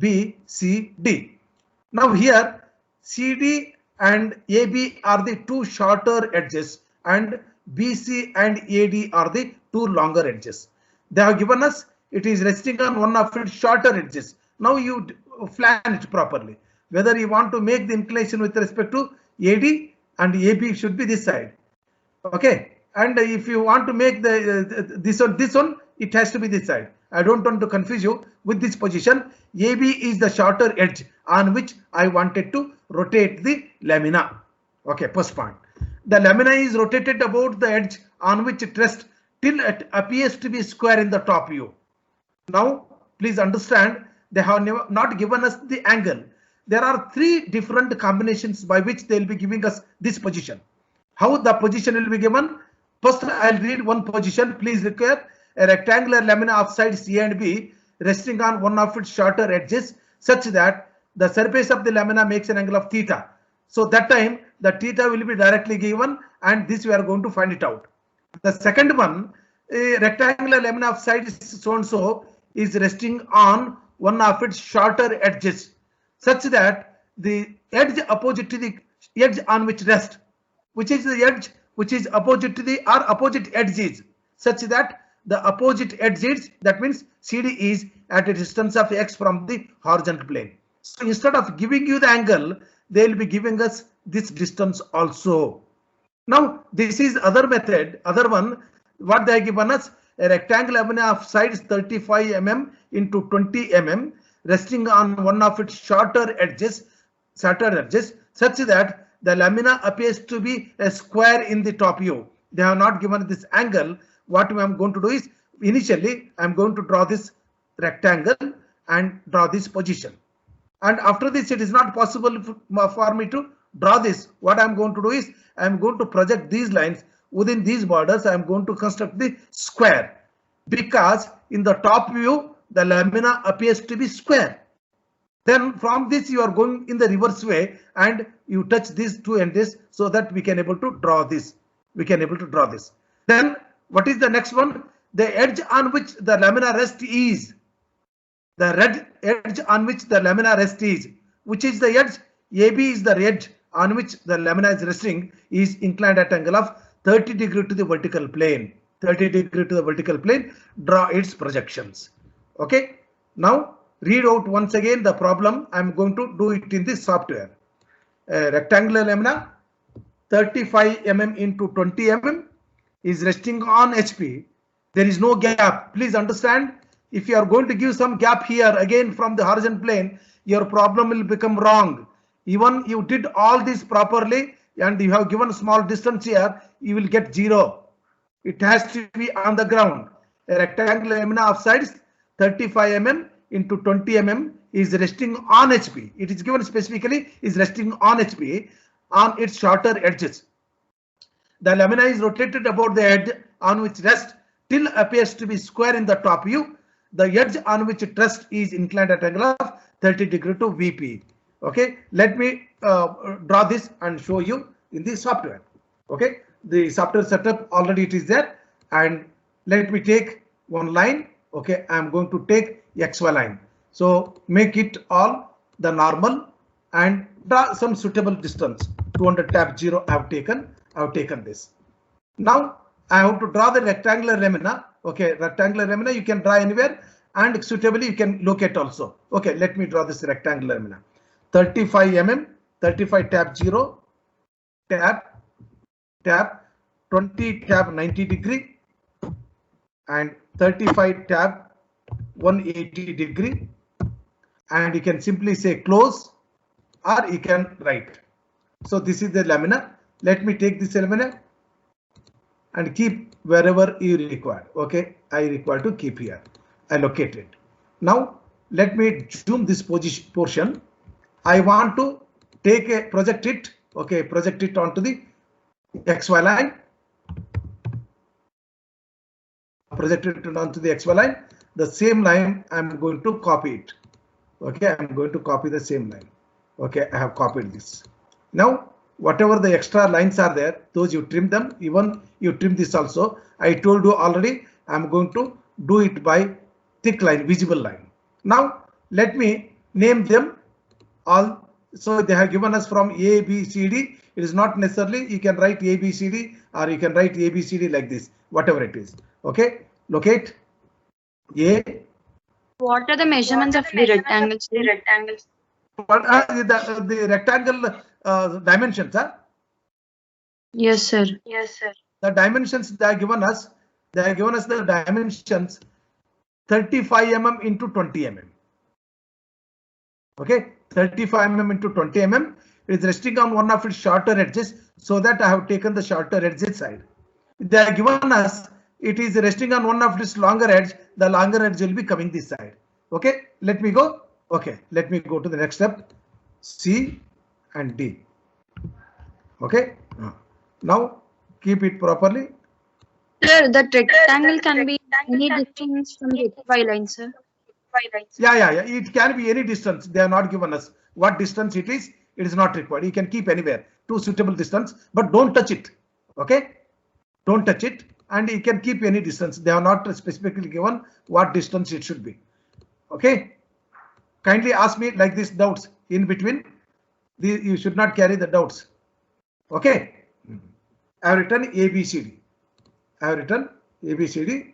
B, C, D. Now here CD and AB are the two shorter edges and BC and AD are the two longer edges. They have given us it is resting on one of its shorter edges. Now you plan it properly. Whether you want to make the inclination with respect to AD and AB should be this side. Okay. And if you want to make this one, it has to be this side. I don't want to confuse you with this position. AB is the shorter edge on which I wanted to rotate the lamina. Okay, first point. The lamina is rotated about the edge on which it rests till it appears to be square in the top view. Now, please understand they have not given us the angle. There are three different combinations by which they will be giving us this position. How the position will be given? First, I'll read one position. Please require a rectangular lamina of sides A and B resting on one of its shorter edges such that the surface of the lamina makes an angle of theta. So that time the theta will be directly given and this we are going to find it out. The second one, a rectangular lamina of sides so and so is resting on one of its shorter edges such that the edge opposite to the edge on which rest, which is the edge which is opposite to the or opposite edges, such that the opposite edges, that means CD is at a distance of x from the horizontal plane. So instead of giving you the angle, they will be giving us this distance also. Now this is other method, other one, what they have given us, a rectangle lamina of sides 35 mm into 20 mm resting on one of its shorter edges such that the lamina appears to be a square in the top view. They have not given this angle. What I am going to do is, initially I am going to draw this rectangle and draw this position. And after this, it is not possible for me to draw this. What I am going to do is, I am going to project these lines within these borders. I am going to construct the square, because in the top view, the lamina appears to be square. Then from this you are going in the reverse way and you touch these two ends so that we can able to draw this. Then what is the next one? The edge on which the lamina rest is. The red edge on which the lamina rest is. Which is the edge? AB is the edge on which the lamina is resting, is inclined at angle of 30 degree to the vertical plane. 30 degree to the vertical plane. Draw its projections. Okay. Now read out once again the problem. I am going to do it in this software. Rectangular lamina 35 mm into 20 mm is resting on HP. There is no gap. Please understand, if you are going to give some gap here again from the horizontal plane, your problem will become wrong. Even you did all this properly and you have given a small distance here, you will get 0. It has to be on the ground. A rectangular lamina of sides 35 mm into 20 mm is resting on HP. It is given specifically is resting on HP on its shorter edges. The lamina is rotated about the edge on which rest till appears to be square in the top view. The edge on which it rests is inclined at angle of 30 degree to VP. Okay, let me draw this and show you in the software. Okay, the software setup already it is there, and let me take one line. Okay, I am going to take XY line. So make it all the normal and draw some suitable distance. 200 tab 0 I have taken this. Now I have to draw the rectangular lamina. Okay, rectangular lamina you can draw anywhere and suitably you can locate also. Okay, let me draw this rectangular lamina. 35 mm, 35 tab 0, tab 20 tab 90 degree and 35 tab 180 degree, and you can simply say close or you can write. So this is the lamina. Let me take this lamina and keep wherever you require. Okay, I require to keep here. I locate it. Now let me zoom this portion. I want to take a project it. Okay, project it onto the XY line. Project it onto the XY line. The same line I'm going to copy it. Okay, I'm going to copy the same line. Okay, I have copied this. Now whatever the extra lines are there, those you trim them. Even you trim this also. I told you already, I'm going to do it by thick line, visible line. Now let me name them all. So they have given us from A, B, C, D. It is not necessarily you can write A, B, C, D, or you can write A, B, C, D like this, whatever it is. Okay, locate A. What are the measurements of the rectangles? What are the rectangle dimensions? Huh? Yes, sir. The dimensions they are given us. They have given us the dimensions 35 mm into 20 mm. Okay, 35 mm into 20 mm. It is resting on one of its shorter edges, so that I have taken the shorter edge side. They are given us it is resting on one of its longer edge. The longer edge will be coming this side. Okay, let me go. Okay, let me go to the next step. C and D. Okay, now keep it properly. Sir, that rectangle can be any distance from the XY line, sir. Yeah. It can be any distance. They have not given us what distance it is. It is not required. You can keep anywhere to suitable distance, but don't touch it. Okay, don't touch it, and you can keep any distance. They have not specifically given what distance it should be. Okay, kindly ask me like this doubts in between. You should not carry the doubts. Okay, I have written A, B, C, D. I have written A, B, C, D.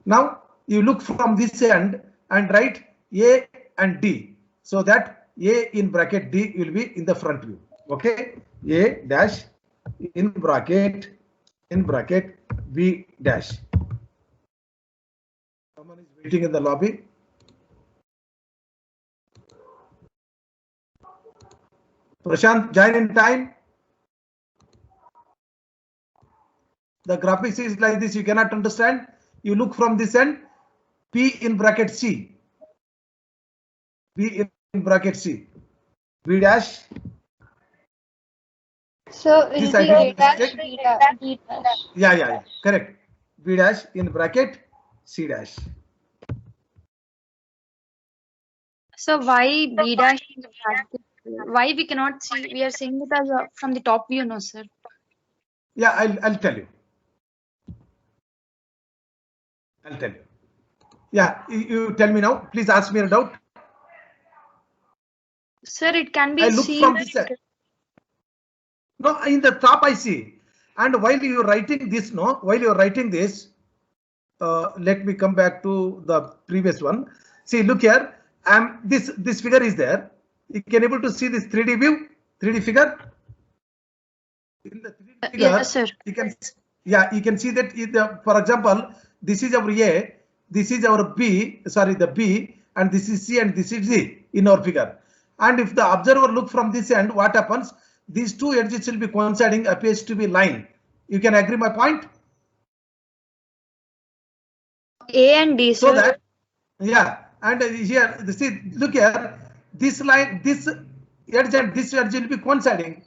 Now you look from this end and write A and D, so that A in bracket D will be in the front view. Okay, A dash in bracket B dash. Someone is waiting in the lobby. Prashant, join in time. The graphics is like this. You cannot understand. You look from this end. P in bracket C. B in bracket C. B dash. So it will be A dash, D dash. Yeah. Correct. B dash in bracket C dash. So why B dash in the bracket? Why we cannot see? We are seeing it as from the top view, no, sir. Yeah, I'll tell you. Yeah, you tell me now. Please ask me a doubt. Sir, it can be I look seen. from this side. No, in the top I see. And while you're writing this, let me come back to the previous one. See, look here. This figure is there. You can able to see this 3D view, 3D figure. In the 3D figure, yes, sir. You can see that. For example, this is our A, this is our B. Sorry, the B, and this is C, and this is D in our figure. And if the observer look from this end, what happens? These two edges will be coinciding, appears to be line. You can agree my point? A and D, sir. So that, yeah, and here, look here, this line, this edge and this edge will be coinciding.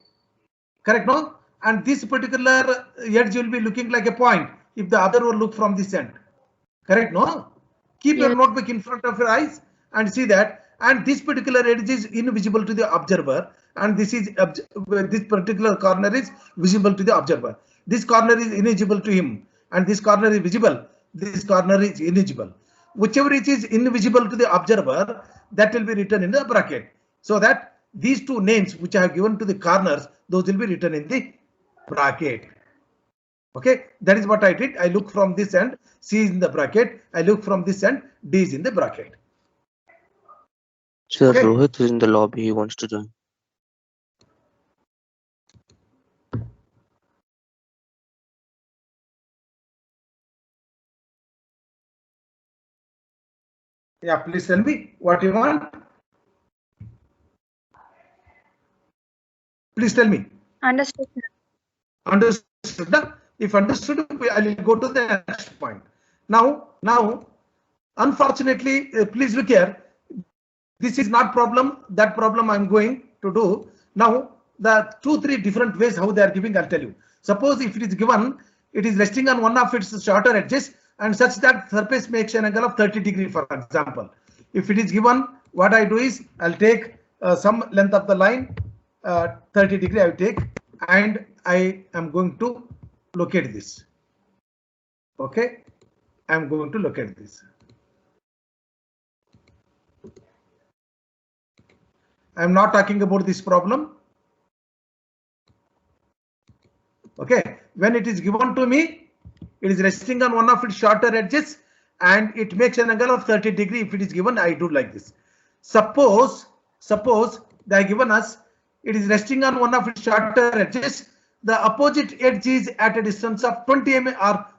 Correct, no? And this particular edge will be looking like a point if the observer look from this end. Correct, no? Keep your notebook in front of your eyes and see that. And this particular edge is invisible to the observer, and this particular corner is visible to the observer. This corner is invisible to him, and this corner is visible. This corner is invisible. Whichever it is invisible to the observer, that will be written in the bracket. So that these two names which I have given to the corners, those will be written in the bracket. Okay, that is what I did. I look from this end, C is in the bracket. I look from this end, D is in the bracket. Sir, okay. Rohit is in the lobby. He wants to join. Yeah, please tell me what you want. Please tell me. Understood. Understood. If understood, I will go to the next point. Now, unfortunately, please look here. This is not problem. That problem I'm going to do. Now, the 2-3 different ways how they are giving, I'll tell you. Suppose if it is given, it is resting on one of its shorter edges and such that surface makes an angle of 30 degrees, for example. If it is given, what I do is I'll take some length of the line, 30 degree I will take, and I am going to locate this. Okay, I am going to locate this. I'm not talking about this problem. Okay, when it is given to me, it is resting on one of its shorter edges and it makes an angle of 30 degrees. If it is given, I do like this. Suppose they are given us, it is resting on one of its shorter edges. The opposite edge is at a distance of 20 mm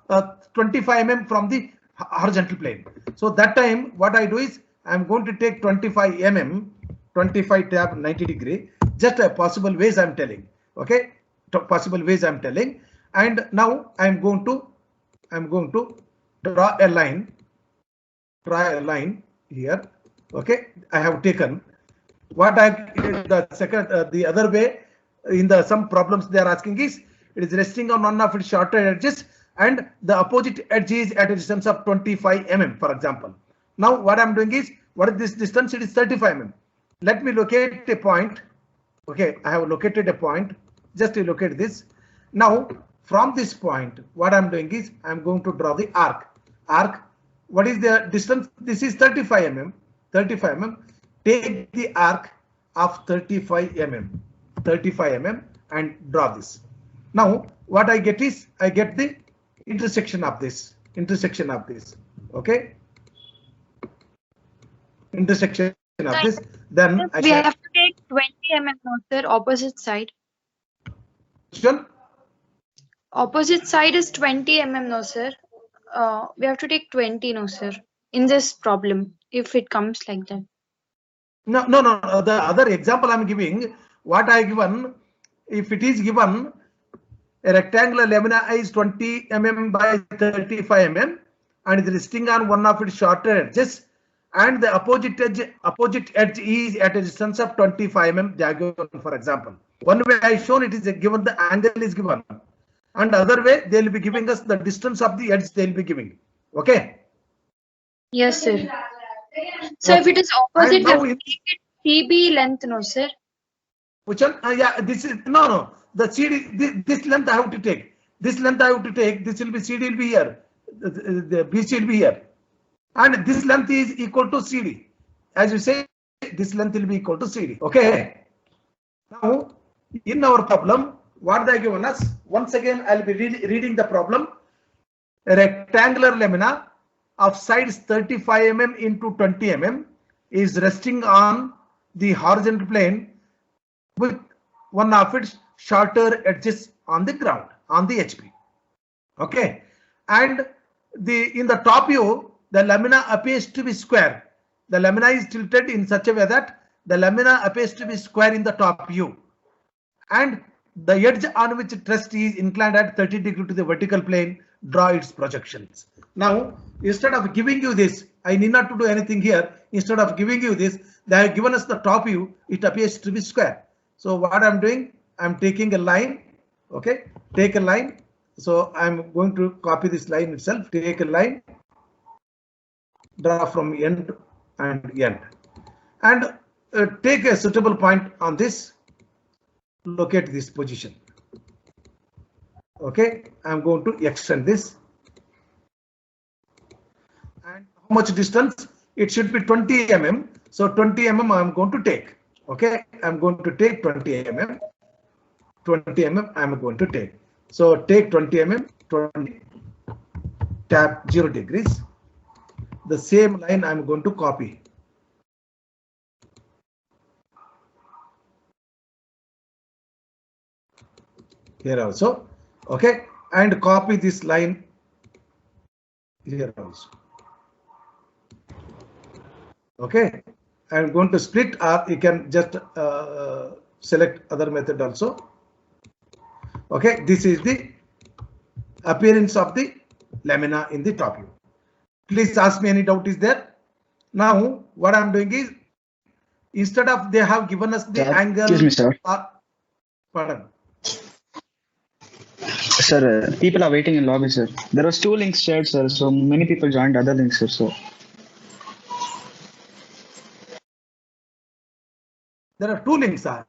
or 25 mm from the horizontal plane. So that time what I do is I'm going to take 25 mm, 25 tab 90 degree, just a possible ways I'm telling. Okay, possible ways I'm telling. And now I'm going to draw a line here. Okay, I have taken what I the second the other way in the some problems they are asking is it is resting on one of its shorter edges and the opposite edge is at a distance of 25 mm, for example. Now what I'm doing is, what is this distance? It is 35 mm. Let me locate a point. Okay, I have located a point. Just to locate this. Now from this point, what I'm doing is I'm going to draw the arc. What is the distance? This is 35 mm. 35 mm. Take the arc of 35 mm and draw this. Now what I get is I get the intersection of this. Okay, intersection of this. Then we have to take 20 mm now, sir. Opposite side. Opposite side is 20 mm now, sir. We have to take 20 now, sir. In this problem, if it comes like that. No. The other example I'm giving, what I given, if it is given a rectangular lamina is 20 mm by 35 mm and is resting on one of its shorter edges and the opposite edge is at a distance of 25 mm diagonal, for example. One way I shown it is given the angle is given, and other way they will be giving us the distance of the edge they will be giving. Okay. Yes, sir. So if it is opposite, we have to take it CB length, no, sir. Which one? Yeah, this is no. The CD, this length I have to take. This length I have to take. This will be CD will be here. The BC will be here, and this length is equal to CD. As you say, this length will be equal to CD. Okay. Now, in our problem, what they given us? Once again, I'll be reading the problem. A rectangular lamina of sides 35 mm into 20 mm is resting on the horizontal plane with one of its shorter edges on the ground, on the HP. Okay, and in the top view, the lamina appears to be square. The lamina is tilted in such a way that the lamina appears to be square in the top view, and the edge on which it rests is inclined at 30 degrees to the vertical plane. Draw its projections. Now, instead of giving you this, I need not to do anything here. Instead of giving you this, they have given us the top view. It appears to be square. So what I'm doing, I'm taking a line. Okay, take a line. So I'm going to copy this line itself. Take a line, draw from end and end, and take a suitable point on this. Locate this position. Okay, I'm going to extend this. And how much distance? It should be 20 mm. So 20 mm I'm going to take. Okay, I'm going to take 20 mm. 20 mm I'm going to take. So take 20 mm, 20, tap 0 degrees. The same line I'm going to copy. Here also. Okay, and copy this line here also. Okay, I'm going to split, or you can just select other method also. Okay, this is the appearance of the lamina in the top view. Please ask me any doubt is there. Now what I'm doing is, instead of they have given us the angle. Excuse me, sir. Pardon. Sir, people are waiting in lobby, sir. There was 2 links shared, sir. So many people joined other links, sir. So there are 2 links, sir.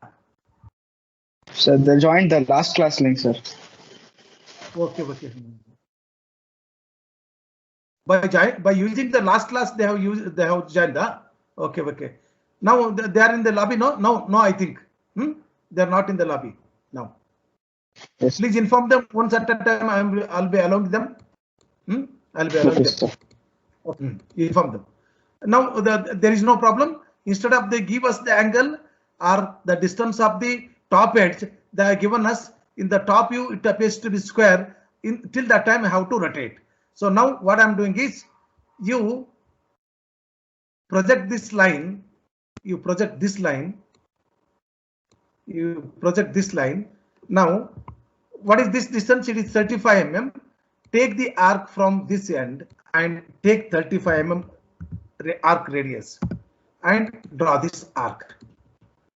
Sir, they joined the last class link, sir. Okay. By using the last class, they have joined the. Okay. Now they are in the lobby. No, I think they are not in the lobby now. Yes. Please inform them once at a time. I'll be allowing them. I'll be allowing Okay, them. sir. Inform them. Now there is no problem. Instead of they give us the angle or the distance of the top edge, they have given us in the top view it appears to be square. Till that time I have to rotate. So now what I'm doing is you project this line. You project this line. You project this line. Now what is this distance? It is 35 mm. Take the arc from this end and take 35 mm arc radius and draw this arc.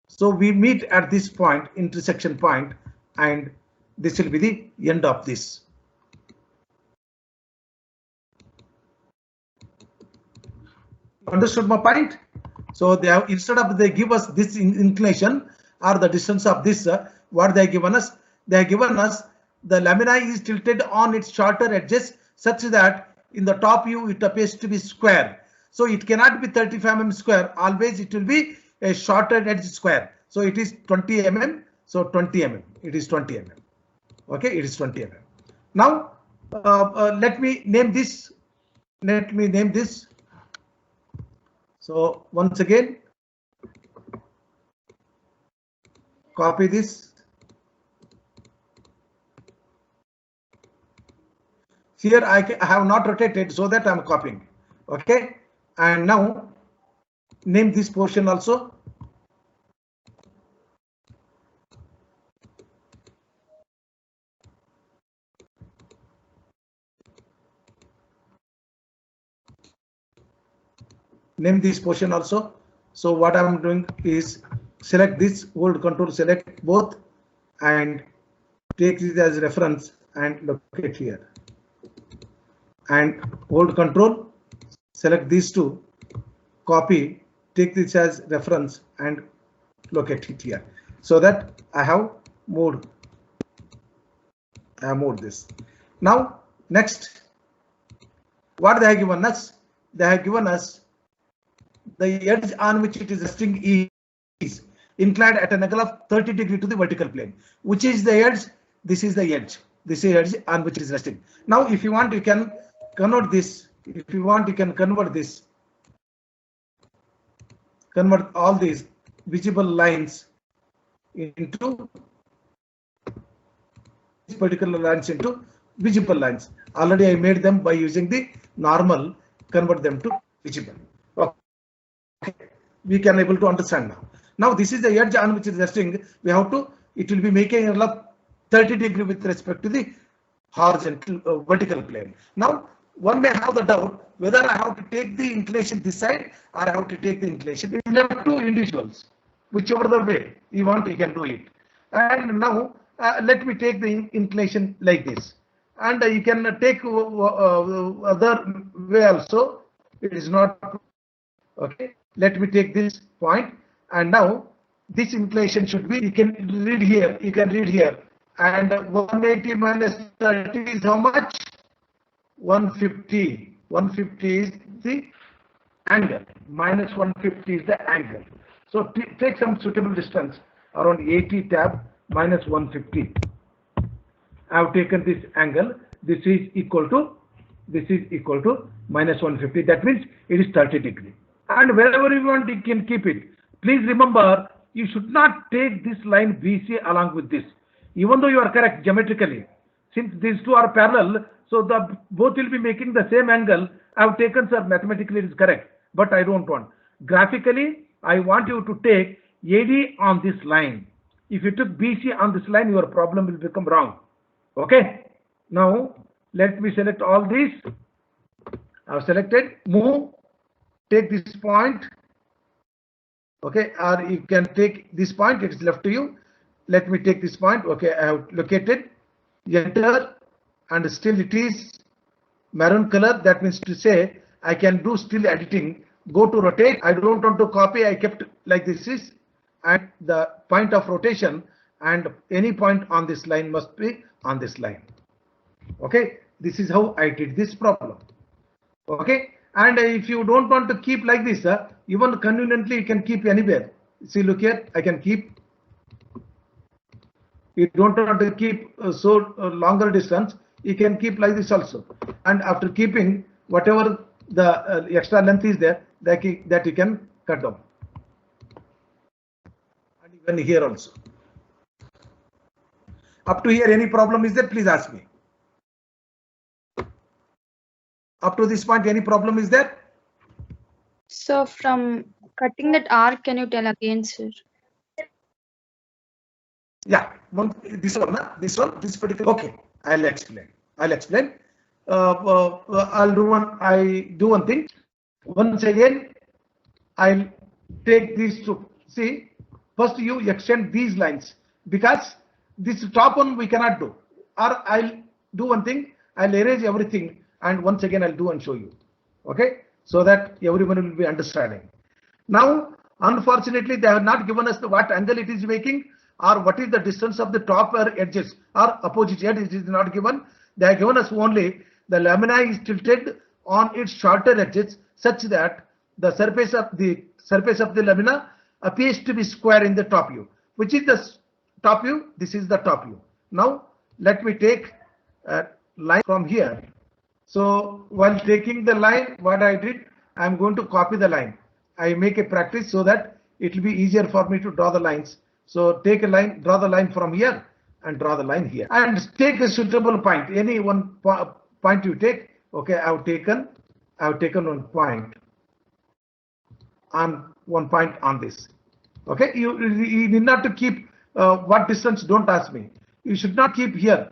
So we meet at this point, intersection point, and this will be the end of this. Understood my point? So they have, instead of they give us this inclination or the distance of this, what they have given us? They have given us the lamina is tilted on its shorter edges such that in the top view it appears to be square. So it cannot be 35 mm square. Always it will be a shorter edge square. So it is 20 mm. So 20 mm. It is 20 mm. Okay, it is 20 mm. Now let me name this. Let me name this. So once again, copy this. Here I have not rotated, so that I'm copying. Okay, and now name this portion also. Name this portion also. So what I'm doing is select this, hold control, select both, and take this as reference and locate here. And hold control, select these two, copy, take this as reference and locate it here. So that I have moved. This. Now next, what they have given us? They have given us the edge on which it is resting is inclined at an angle of 30 degrees to the vertical plane. Which is the edge? This is the edge. This is the edge on which it is resting. Now if you want, you can convert this. If you want, you can convert this. Convert all these visible lines into these particular lines into visible lines. Already I made them by using the normal, convert them to visible. Okay. We can able to understand now. Now this is the edge on which is resting. We have to, it will be making a 30 degree with respect to the horizontal vertical plane. Now one may have the doubt whether I have to take the inclination this side or I have to take the inclination. We have two individuals. Whichever the way you want, you can do it. And now let me take the inclination like this. And you can take other way also. It is not okay. Let me take this point, and now this inclination should be. You can read here. You can read here. And 180 minus 30 is how much? 150. 150 is the angle. Minus 150 is the angle. So take some suitable distance around 80 tab minus 150. I have taken this angle. This is equal to minus 150. That means it is 30 degree. And wherever you want, you can keep it. Please remember, you should not take this line BC along with this. Even though you are correct geometrically, since these two are parallel, so the both will be making the same angle. I have taken, sir, mathematically it is correct, but I don't want. Graphically, I want you to take AD on this line. If you took BC on this line, your problem will become wrong. Okay. Now let me select all these. I have selected, move, take this point. Okay, or you can take this point, it is left to you. Let me take this point. Okay, I have located, enter, and still it is maroon color. That means to say I can do still editing. Go to rotate. I don't want to copy. I kept like this is, and the point of rotation, and any point on this line must be on this line. Okay, this is how I did this problem. Okay, And if you don't want to keep like this, even conveniently you can keep anywhere. See, look here, I can keep. You don't want to keep longer distance, you can keep like this also. And after keeping whatever the extra length is there, that you can cut down. And even here also. Up to here, any problem is there? Please ask me. Up to this point, any problem is there? So from cutting that arc, can you tell again, sir? Yeah, this particular. Okay, I'll explain. I'll do one thing. Once again, I'll take these two. See, first you extend these lines, because this top one we cannot do. Or I'll do one thing. I'll erase everything, and once again I'll do and show you. Okay, so that everyone will be understanding. Now, unfortunately, they have not given us what angle it is making, or what is the distance of the top edges or opposite edge. It is not given. They have given us only the lamina is tilted on its shorter edges such that the surface of the lamina appears to be square in the top view. Which is the top view? This is the top view. Now let me take a line from here. So while taking the line, what I did, I am going to copy the line. I make a practice so that it will be easier for me to draw the lines. So take a line, draw the line from here and draw the line here, and take a suitable point. Any one point you take. Okay, I have taken one point on this. Okay, you need not to keep what distance, don't ask me. You should not keep here,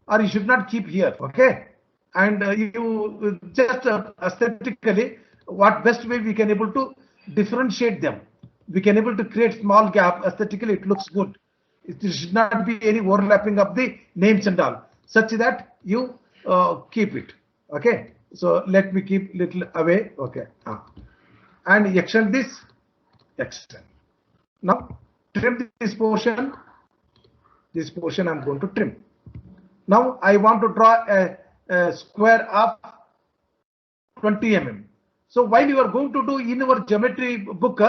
or you should not keep here. Okay, and you just aesthetically, what best way we can able to differentiate them. We can able to create small gap. Aesthetically it looks good. It should not be any overlapping of the names and all, such that you keep it. Okay, so let me keep little away. Okay, and extend this, extend. Now trim this portion. This portion I'm going to trim. Now I want to draw a square of 20 mm. So while you are going to do in your geometry book,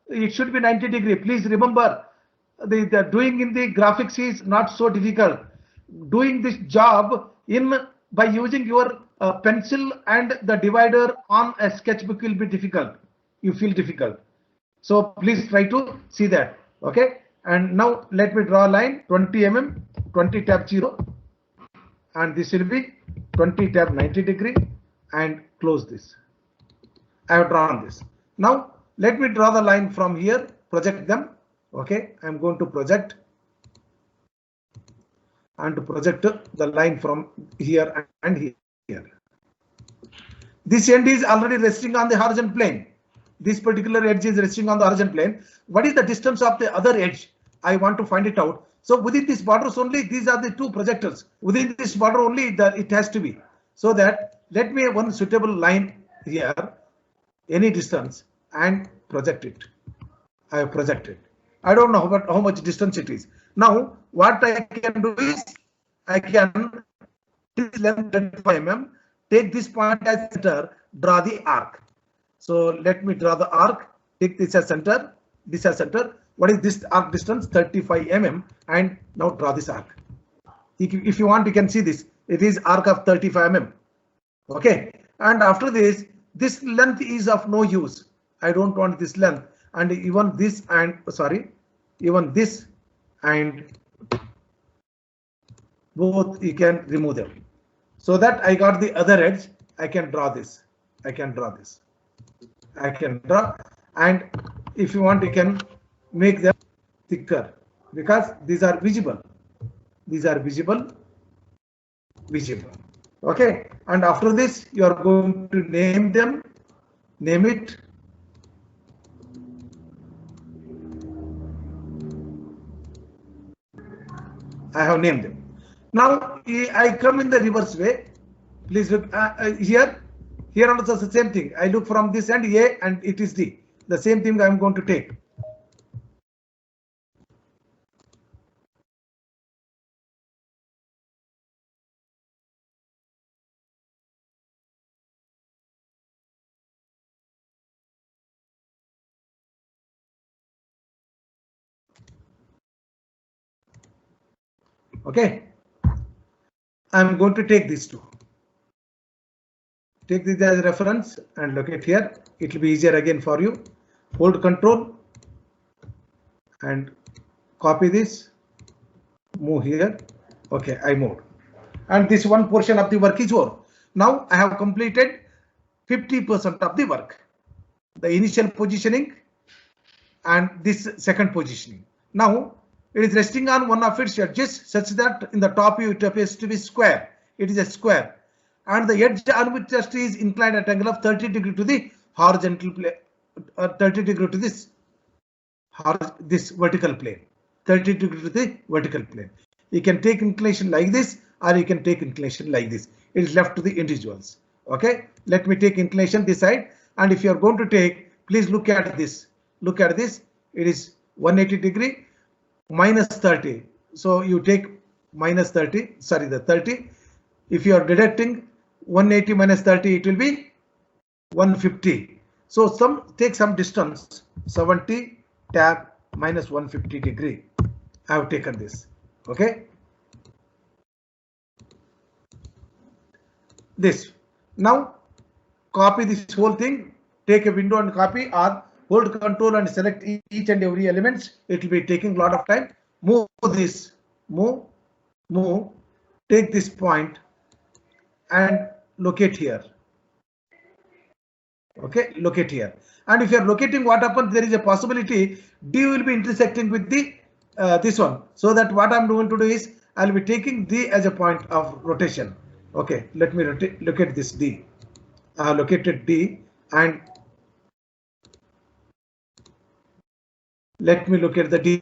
it should be 90 degree. Please remember, the doing in the graphics is not so difficult. Doing this job by using your pencil and the divider on a sketchbook will be difficult. You feel difficult. So please try to see that. Okay. And now let me draw a line 20 mm, 20 tab 0, and this will be 20 tab 90 degree, and close this. I have drawn this. Now let me draw the line from here, project them. Okay, I'm going to project and to project the line from here and here. This end is already resting on the horizontal plane. This particular edge is resting on the horizontal plane. What is the distance of the other edge? I want to find it out. So within this borders only, these are the two projectors. Within this border only, it has to be. So that let me have one suitable line here, any distance, and project it. I have projected. I don't know how much distance it is. Now what I can do is, I can this length 25 mm, take this point as center, draw the arc. So let me draw the arc, take this as center, this as center. What is this arc distance? 35 mm, and now draw this arc. If you want, you can see this. It is arc of 35 mm. Okay, and after this length is of no use. I don't want this length, and even this and even this and both you can remove them, so that I got the other edge. I can draw this. I can draw, and if you want, you can make them thicker, because these are visible. Okay, and after this you are going to name it. I have named them. Now I come in the reverse way. Please look here. Here also the same thing. I look from this end A, and it is D. The same thing I am going to take. Okay. I'm going to take these two. Take this as reference and locate here. It will be easier again for you. Hold Control and copy this. Move here. Okay, I moved. And this one portion of the work is over. Now I have completed 50% of the work. The initial positioning and this second positioning. Now it is resting on one of its edges such that in the top view it appears to be square. It is a square. And the edge on which just is inclined at angle of 30 degree to the horizontal plane, 30 degree to this vertical plane, 30 degree to the vertical plane. You can take inclination like this or you can take inclination like this. It is left to the individuals. Okay, let me take inclination this side, and if you are going to take, please look at this. Look at this. It is 180 degree minus 30. So you take minus 30. Sorry, the 30. If you are deducting 180 minus 30, it will be 150. So take some distance. 70 tab minus 150 degree. I have taken this. Okay. This. Now copy this whole thing. Take a window and copy, or hold Control and select each and every element. It will be taking a lot of time. Move this. Move. Take this point and locate here. Okay, locate here. And if you are locating, what happens? There is a possibility D will be intersecting with the this one. So that what I'm going to do is I'll be taking D as a point of rotation. Okay, let me locate this D. I have located D and let me locate the D.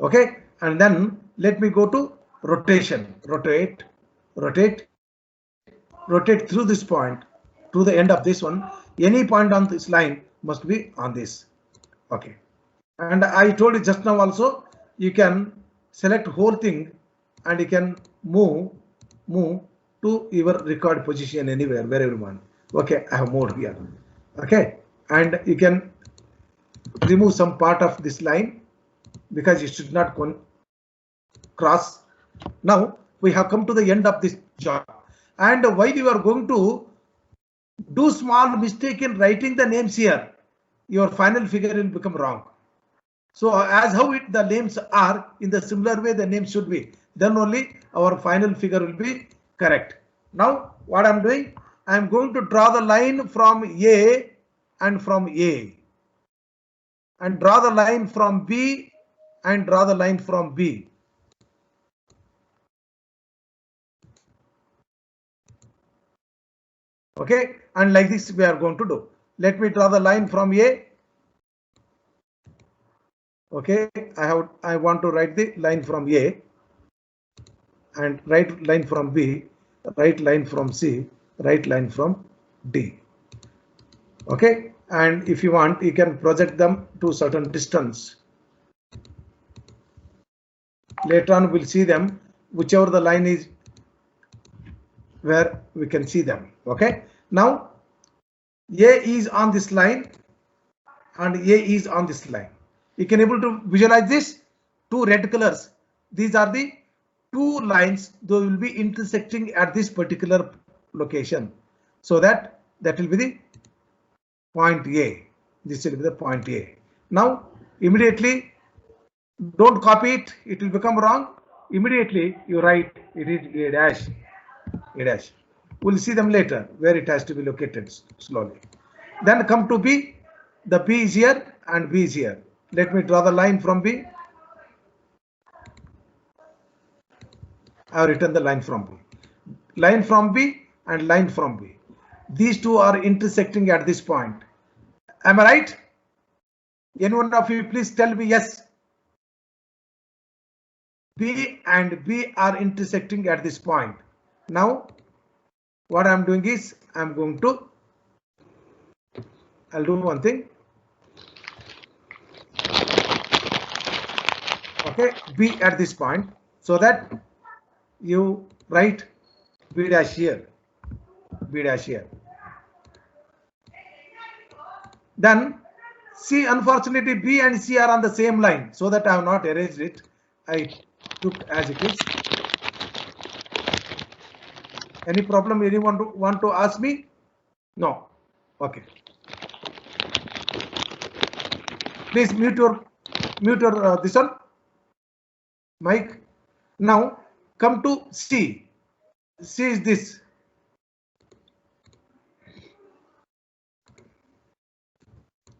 Okay, and then let me go to rotation. Rotate through this point to the end of this one. Any point on this line must be on this. Okay, and I told you just now also, you can select whole thing and you can move to your record position anywhere, wherever you want. Okay, I have moved here. Okay, and you can remove some part of this line because it should not cross. Now we have come to the end of this job, and while you are going to do small mistake in writing the names here, your final figure will become wrong. So as how the names are, in the similar way the names should be, then only our final figure will be correct. Now what I'm doing, I'm going to draw the line from A and from A, and draw the line from B and draw the line from B. Okay, and like this we are going to do. Let me draw the line from A. Okay, I want to write the line from A, and write line from B, write line from C, write line from D. Okay, and if you want, you can project them to certain distance. Later on we'll see them, whichever the line is where we can see them. Okay, now A is on this line and A is on this line. You can able to visualize this, two red colors. These are the two lines that will be intersecting at this particular location. So that will be the point A. This will be the point A. Now immediately, don't copy it, it will become wrong. Immediately you write it is A dash. A dash. We'll see them later where it has to be located slowly. Then come to B. The B is here and B is here. Let me draw the line from B. I have written the line from B. Line from B and line from B. These two are intersecting at this point. Am I right? Anyone of you please tell me yes. B and B are intersecting at this point. Now what I'm doing is I'll do one thing. Okay, B at this point, so that you write B dash here, B dash here. Then C, unfortunately B and C are on the same line, so that I have not erased it. I took as it is. Any problem? Anyone want to ask me? No. Okay. Please mute your this one, mic. Now come to C. C is this.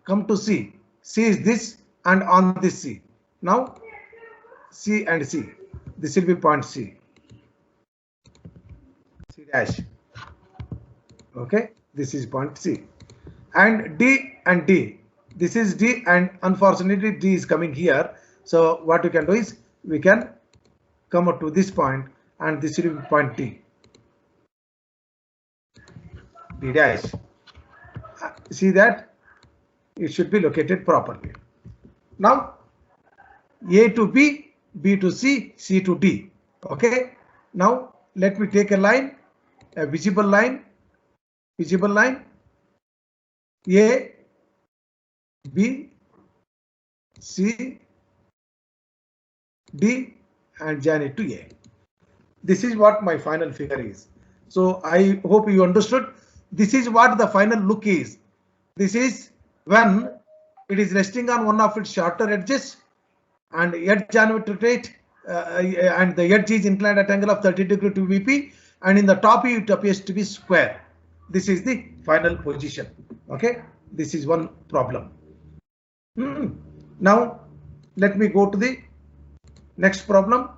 Come to C. C is this and on this C. Now C and C. This will be point C. C dash. Okay. This is point C. And D and D. This is D and unfortunately D is coming here. So what we can do is we can come up to this point and this will be point D. D dash. See that? It should be located properly. Now A to B, B to C, C to D. Okay. Now let me take a line, a visible line, A, B, C, D and join it to A. This is what my final figure is. So I hope you understood. This is what the final look is. This is when it is resting on one of its shorter edges and edge geometry rate and the edge is inclined at angle of 30 degree to VP, and in the top it appears to be square. This is the final position. Okay, this is one problem. Now let me go to the next problem.